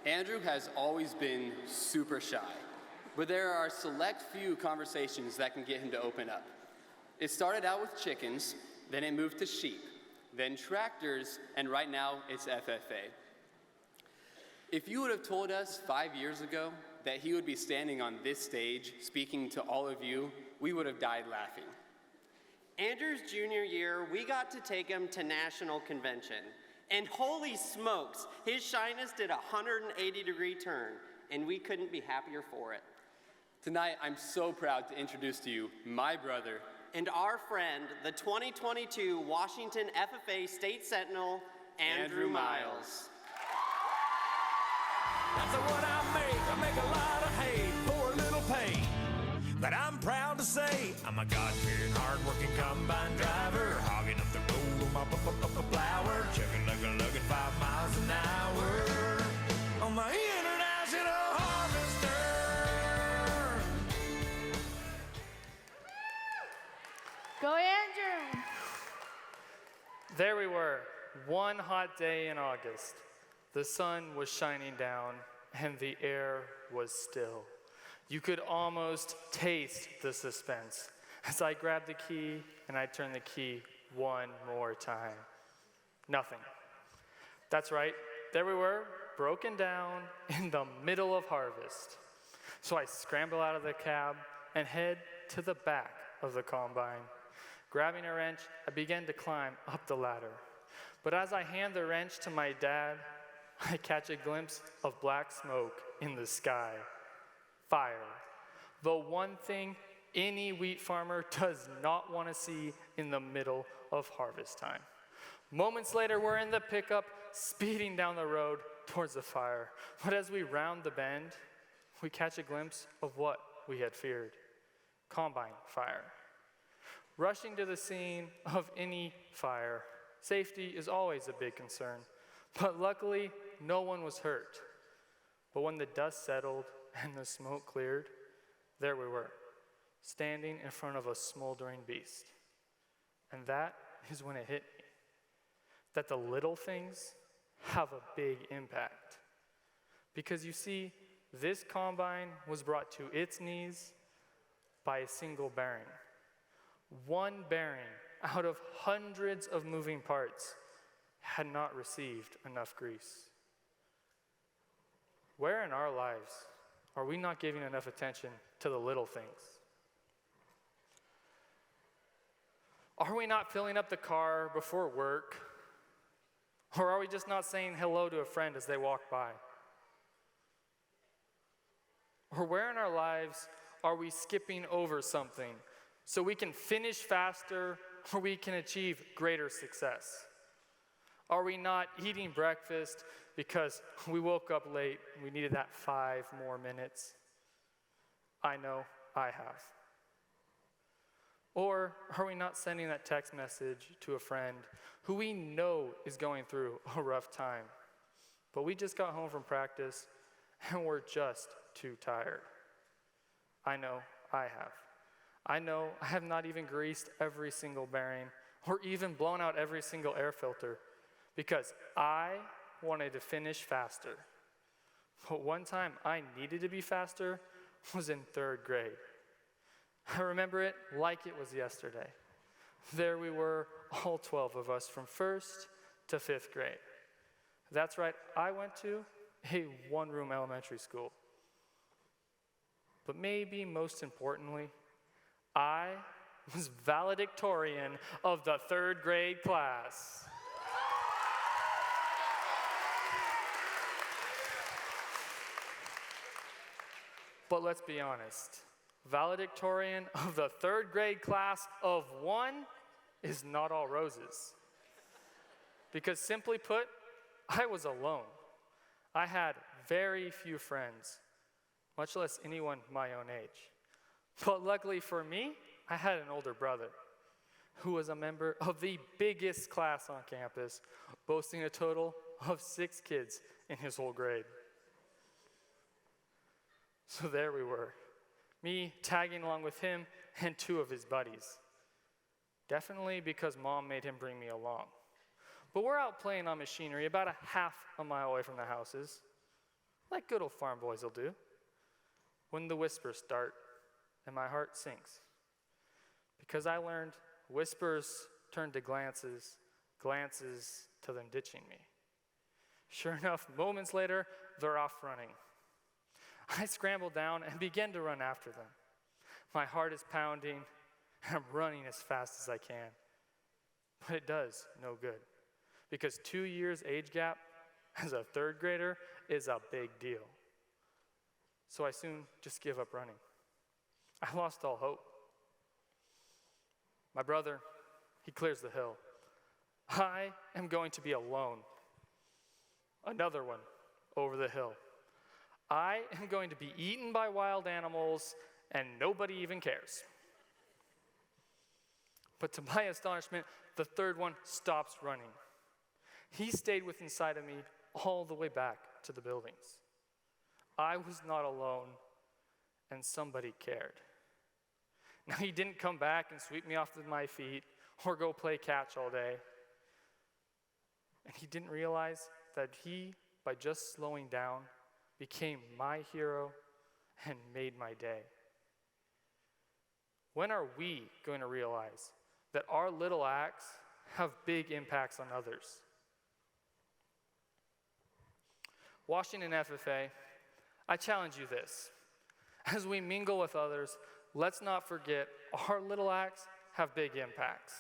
Andrew has always been super shy, but there are a select few conversations that can get him to open up. It started out with chickens, then it moved to sheep, then tractors, and right now it's FFA. If you would have told us 5 years ago that he would be standing on this stage speaking to all of you, we would have died laughing. Andrew's junior year, we got to take him to national convention. And holy smokes, his shyness did a 180-degree turn, and we couldn't be happier for it. Tonight, I'm so proud to introduce to you my brother and our friend, the 2022 Washington FFA State Sentinel, Andrew Miles. That's what I make a lot of hay for a little pay. But I'm proud to say I'm a God-fearing, hard-working combine driver, hogging up the road on my flower, chugging like a lug at 5 miles an hour on my international harvester. Go Andrew! There we were, one hot day in August. The sun was shining down and the air was still. You could almost taste the suspense as I grabbed the key and I turned the key one more time. Nothing. That's right, there we were, broken down in the middle of harvest. So I scramble out of the cab and head to the back of the combine. Grabbing a wrench, I began to climb up the ladder. But as I hand the wrench to my dad, I catch a glimpse of black smoke in the sky. Fire. The one thing any wheat farmer does not want to see in the middle of harvest time. Moments later, we're in the pickup, speeding down the road towards the fire. But as we round the bend, we catch a glimpse of what we had feared. Combine fire. Rushing to the scene of any fire, safety is always a big concern. But luckily, no one was hurt. But when the dust settled and the smoke cleared, there we were, standing in front of a smoldering beast. And that is when it hit me, that the little things have a big impact. Because you see, this combine was brought to its knees by a single bearing. One bearing out of hundreds of moving parts had not received enough grease. Where in our lives are we not giving enough attention to the little things? Are we not filling up the car before work? Or are we just not saying hello to a friend as they walk by? Or where in our lives are we skipping over something so we can finish faster or we can achieve greater success? Are we not eating breakfast because we woke up late and we needed that 5 more minutes? I know I have. Or are we not sending that text message to a friend who we know is going through a rough time, but we just got home from practice and we're just too tired? I know I have. I know I have not even greased every single bearing or even blown out every single air filter because I wanted to finish faster. But one time I needed to be faster was in 3rd grade. I remember it like it was yesterday. There we were, all 12 of us, from 1st to 5th grade. That's right, I went to a one-room elementary school. But maybe most importantly, I was valedictorian of the 3rd grade class. But let's be honest, valedictorian of the 3rd grade class of 1 is not all roses. Because simply put, I was alone. I had very few friends, much less anyone my own age. But luckily for me, I had an older brother who was a member of the biggest class on campus, boasting a total of 6 kids in his whole grade. So there we were, me tagging along with him and 2 of his buddies. Definitely because Mom made him bring me along. But we're out playing on machinery about a half a mile away from the houses like good old farm boys will do, when the whispers start and my heart sinks. Because I learned whispers turn to glances, glances to them ditching me. Sure enough, moments later, they're off running. I scramble down and begin to run after them. My heart is pounding, and I'm running as fast as I can. But it does no good, because 2 years age gap as a third grader is a big deal. So I soon just give up running. I lost all hope. My brother, he clears the hill. I am going to be alone. Another one over the hill. I am going to be eaten by wild animals, and nobody even cares. But to my astonishment, the third one stops running. He stayed with inside of me all the way back to the buildings. I was not alone, and somebody cared. Now, he didn't come back and sweep me off with my feet or go play catch all day. And he didn't realize that he, by just slowing down, became my hero and made my day. When are we going to realize that our little acts have big impacts on others? Washington FFA, I challenge you this. As we mingle with others, let's not forget our little acts have big impacts.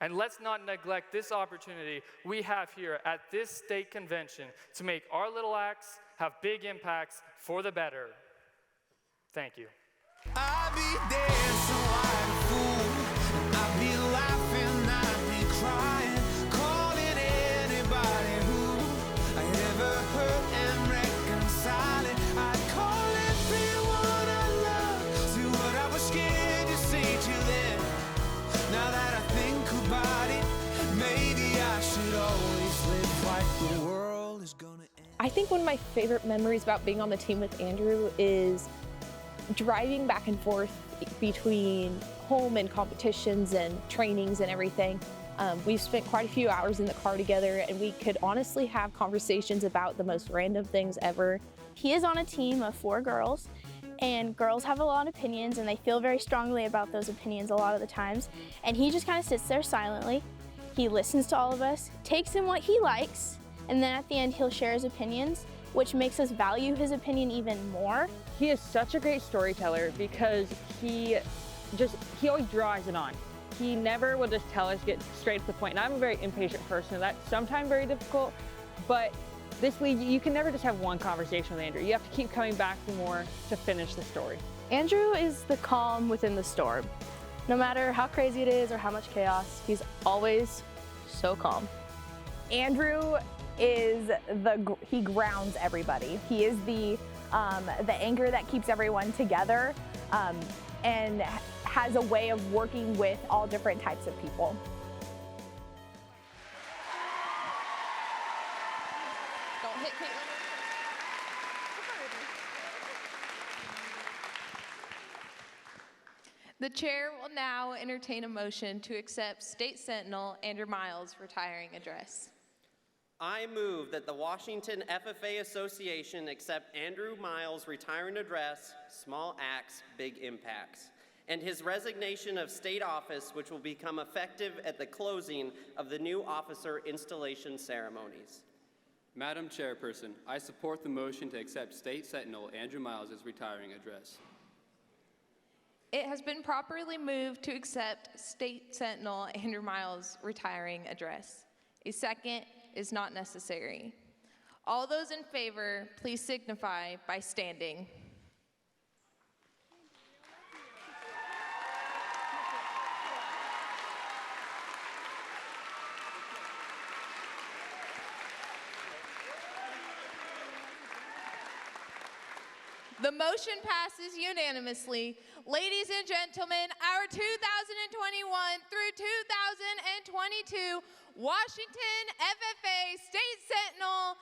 And let's not neglect this opportunity we have here at this state convention to make our little acts have big impacts for the better. Thank you. I'd be dancing like a fool. I'd be laughing, I'd be crying, calling anybody who I ever hurt and reconciling. I'd call everyone I love, see what I was scared to say to them. Now that I think about it, maybe I should always live like the world is gonna end. I think one of my favorite memories about being on the team with Andrew is driving back and forth between home and competitions and trainings and everything. We've spent quite a few hours in the car together, and we could honestly have conversations about the most random things ever. He is on a team of 4 girls, and girls have a lot of opinions, and they feel very strongly about those opinions a lot of the times. And he just kind of sits there silently. He listens to all of us, takes in what he likes, and then at the end he'll share his opinions, which makes us value his opinion even more. He is such a great storyteller because he always draws it on. He never will just tell us, get straight to the point. And I'm a very impatient person. That's sometimes very difficult, but this leads, you can never just have one conversation with Andrew. You have to keep coming back for more to finish the story. Andrew is the calm within the storm. No matter how crazy it is or how much chaos, he's always so calm. Andrew is he grounds everybody. He is the anchor that keeps everyone together, and has a way of working with all different types of people. Don't hit Caitlin. The chair will now entertain a motion to accept State Sentinel Andrew Miles' retiring address. I move that the Washington FFA Association accept Andrew Miles' retiring address, Small Acts, Big Impacts, and his resignation of state office, which will become effective at the closing of the new officer installation ceremonies. Madam Chairperson, I support the motion to accept State Sentinel Andrew Miles' retiring address. It has been properly moved to accept State Sentinel Andrew Miles' retiring address. A second is not necessary. All those in favor, please signify by standing. The motion passes unanimously. Ladies and gentlemen, our 2021 through 2022 Washington FFA State Sentinel